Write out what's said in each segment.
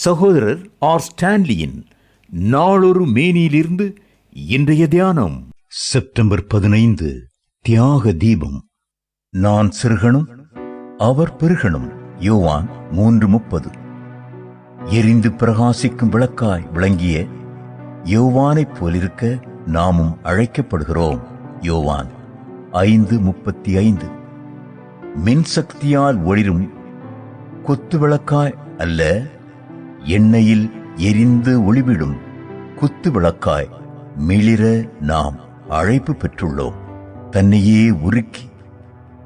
சகோதரர் ஆர் ஸ்டான்லியின் நாளொரு மேனியிலிருந்து இன்றைய தியானம். செப்டம்பர் 15. தியாக தீபம். நான் சிறுகனும் அவர் பெருகனும். யோவான் 3:30. எரிந்து பிரகாசிக்கும் விளக்காய் விளங்கிய யோவானைப் போலிருக்க நாமும் அழைக்கப்படுகிறோம். யோவான் 5:35. மின்சக்தியால் ஒளிரும் கொத்து விளக்காய் அல்ல, எண்ணெயில் எரிந்து ஒளிவிடும் குத்து விளக்காய் மிளிர நாம் அழைப்பு பெற்றுள்ளோம். தன்னையே உருக்கி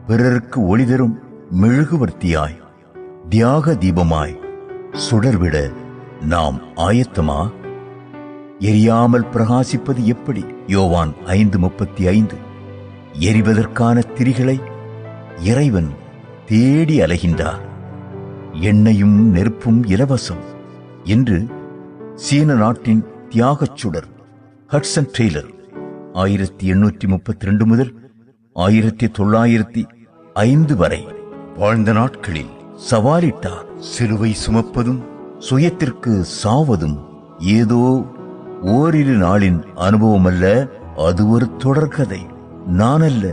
பிறருக்கு ஒளி தரும் மெழுகுவர்த்தியாய் தியாக தீபமாய் சுடர்விட நாம் ஆயத்தமா? எரியாமல் பிரகாசிப்பது எப்படி? யோவான் 5:35. எரிவதற்கான திரிகளை இறைவன் தேடி அலைகின்றார். எண்ணெயும் நெருப்பும் இலவசம் என்று சீன நாட்டின் தியாகச் சுடர் ஹட்சன் டெய்லர் 1832 முதல் 1905 வரை வாழ்ந்த நாட்களில் சவாலிட்டார். சிலுவை சுமப்பதும் சுயத்திற்கு சாவதும் ஏதோ ஓரிரு நாளின் அனுபவம் அல்ல, அது ஒரு தொடர்கதை. நானல்ல,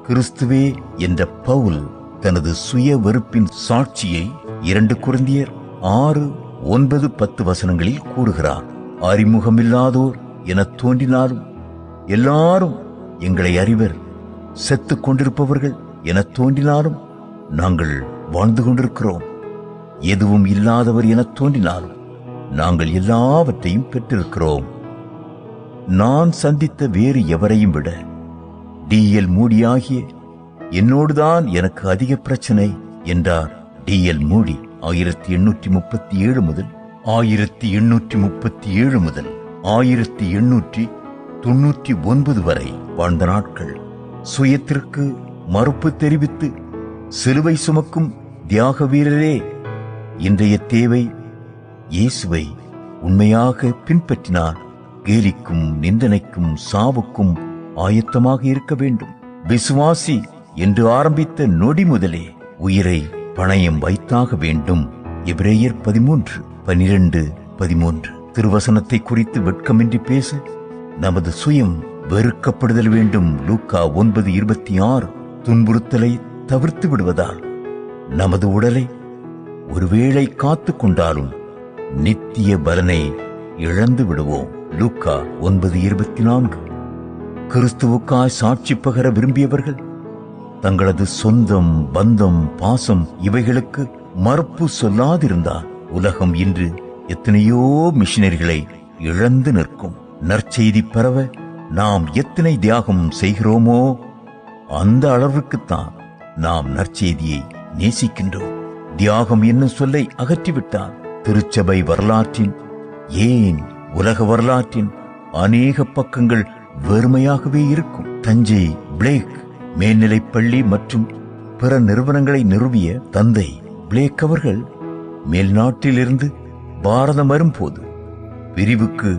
கிறிஸ்துவே என்ற பவுல் தனது சுய வெறுப்பின் சாட்சியை 2 கொரிந்தியர் 6:9-10 வசனங்களில் கூறுகிறார். அறிமுகமில்லாதோர் என தோன்றினாலும் எல்லாரும் எங்களை அறிவர், செத்துக் கொண்டிருப்பவர்கள் என தோன்றினாலும் நாங்கள் வாழ்ந்து கொண்டிருக்கிறோம். எதுவும் இல்லாதவர் என தோன்றினாலும் நாங்கள் எல்லாவற்றையும் பெற்றிருக்கிறோம். நான் சந்தித்த வேறு எவரையும் விட D.L. மூடியாகிய என்னோடுதான் எனக்கு அதிக பிரச்சனை என்றார். D.L. மூடி 1837 முதல் 1899 வரை வாழ்ந்த நாட்கள். சுயத்திற்கு மறுப்பு தெரிவித்து சிலுவை சுமக்கும் தியாக வீரரே, இன்றைய தேவை இயேசுவை உண்மையாக பின்பற்றினார் கேலிக்கும் நிந்தனைக்கும் சாவுக்கும் ஆயத்தமாக இருக்க வேண்டும். விசுவாசி என்று ஆரம்பித்த நொடி முதலே உயிரை பணயம் வைத்தாக வேண்டும். எபிரேயர் 13:12-13. திருவசனத்தை குறித்து வெட்கமின்றி பேச நமது சுயம் வெறுக்கப்படுதல் வேண்டும். லூக்கா 9:26. துன்புறுத்தலை தவிர்த்து விடுவதால் நமது உடலை ஒருவேளை காத்து கொண்டாலும் நித்திய பலனை இழந்து விடுவோம். லூக்கா 9:24. கிறிஸ்துவுக்காய் சாட்சி பகர விரும்பியவர்கள் தங்களது சொந்தம், பந்தம், பாசம் இவைகளுக்கு மறுப்பு சொல்லாதிருந்தால் உலகம் இன்று எத்தனையோ மிஷனரிகளை இழந்து நிற்கும். நற்செய்தி பரவ நாம் எத்தனை தியாகம் செய்கிறோமோ அந்த அளவிற்குத்தான் நாம் நற்செய்தியை நேசிக்கின்றோம். தியாகம் என்னும் சொல்லை அகற்றிவிட்டால் திருச்சபை வரலாற்றின், ஏன் உலக வரலாற்றின் அநேக பக்கங்கள் வெறுமையாகவே இருக்கும். தஞ்சை பிளேக் மேல்நிலைப் பள்ளி மற்றும் பிற நிறுவனங்களை நிறுவிய தந்தை பிளேக் அவர்கள் மேல்நாட்டிலிருந்து பாரதம் வரும்போது பிரிவுக்கு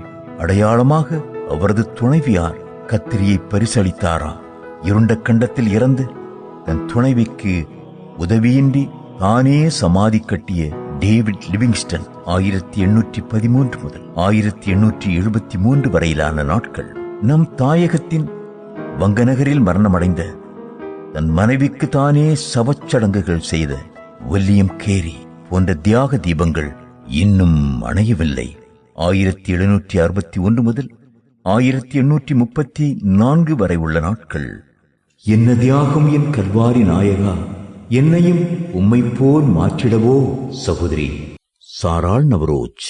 அடையாளமாக அவரது துணைவியார் கத்திரியை பரிசளித்தாரா. இருண்ட கண்டத்தில் இறந்து தன் துணைவிக்கு உதவியின்றி தானே சமாதி கட்டிய டேவிட் லிவிங்ஸ்டன் 1813 முதல் 1873 வரையிலான நாட்கள். நம் தாயகத்தின் வங்கநகரில் மரணமடைந்த தன் மனைவிக்கு தானே சவச்சடங்குகள் செய்த வில்லியம் கேரி போன்ற தியாக தீபங்கள் இன்னும் அணையவில்லை. 1761 முதல் 1834 வரை உள்ள நாட்கள். என்ன தியாகம் என் கல்வாரி நாயகா, என்னையும் உம்மை போல் மாற்றிடவோ. சகோதரி சாராள் நவரோஜ்.